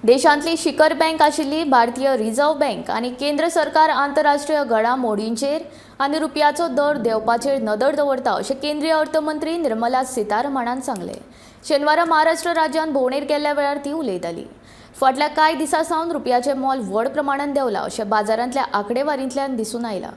देशांतली शिखर बँक आशिल्ली भारतीय रिझर्व्ह बँक आनी केंद्र सरकार आंतरराष्ट्रीय घडामोडींचेर आनी रुपयाचो दर देंवपाचेर नदर दवरता अशें केंद्रीय अर्थमंत्री निर्मला सीतारमणान सांगलें। शेनवारा महाराष्ट्र राज्यांत भोंवडेर गेल्ल्या वेळार ती उलयताली। फाटल्या कांय दिसां सावन रुपयाचें मोल व्हड प्रमाणांत देंवलां अशें बाजारांतल्या आंकडेवारींतल्यान दिसून आयलां।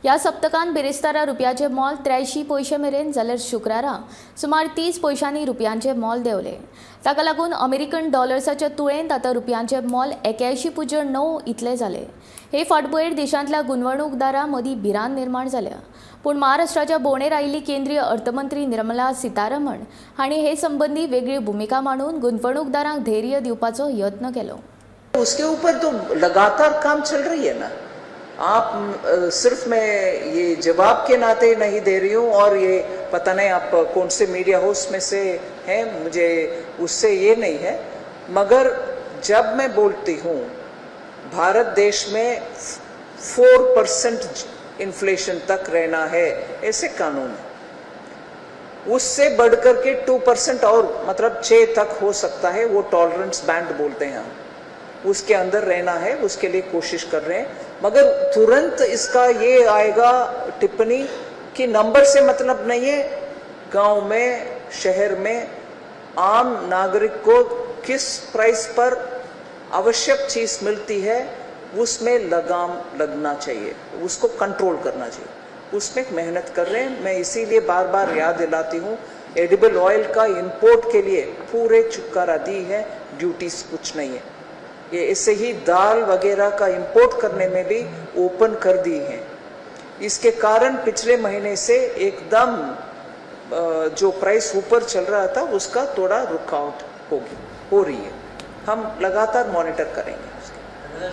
ह्या सप्तकांत बिरेस्तारा रुपयाचें मोल 83 पयशे मेरेन जाल्यार शुक्रारा सुमार 30 पयशांनी रुपयांचें मोल देंवलें। ताका लागून अमेरिकन डॉलर्साच्या तुळेंत आतां रुपयांचें मोल 81.9 इतलें जालें। हे फाटभुंयेर देशांतल्या गुंतवणूकदारां मदीं भिरांत निर्माण जाल्या। पूण महाराष्ट्राच्या भोंवडेर आयिल्ली केंद्रीय अर्थमंत्री निर्मला सीतारमण हांणी हे संबंदी वेगळी भुमिका मांडून गुंतवणूकदारांक धैर्य दिवपाचो यत्न केलो। उसके ऊपर तो लगातार काम चल रही है ना। आप सिर्फ मैं ये जवाब के नाते नहीं दे रही हूँ और ये पता नहीं आप कौन से मीडिया हाउस में से हैं, मुझे उससे ये नहीं है, मगर जब मैं बोलती हूँ भारत देश में 4% इन्फ्लेशन तक रहना है, ऐसे कानून है, उससे बढ़कर के 2% और मतलब 6 तक हो सकता है, वो टॉलरेंस बैंड बोलते हैं हम, उसके अंदर रहना है, उसके लिए कोशिश कर रहे हैं। मगर तुरंत इसका ये आएगा टिप्पणी कि नंबर से मतलब नहीं है। गांव में, शहर में आम नागरिक को किस प्राइस पर आवश्यक चीज मिलती है उसमें लगाम लगना चाहिए, उसको कंट्रोल करना चाहिए, उसमें मेहनत कर रहे हैं। मैं इसीलिए बार बार याद दिलाती हूँ, एडिबल ऑयल का इंपोर्ट के लिए पूरे छुटकारा दी है, ड्यूटीज कुछ नहीं है। ये इससे ही दाल वगैरह का इंपोर्ट करने में भी ओपन कर दी है। इसके कारण पिछले महीने से एकदम जो प्राइस ऊपर चल रहा था उसका थोड़ा रुकावट हो रही है। हम लगातार मॉनिटर करेंगे।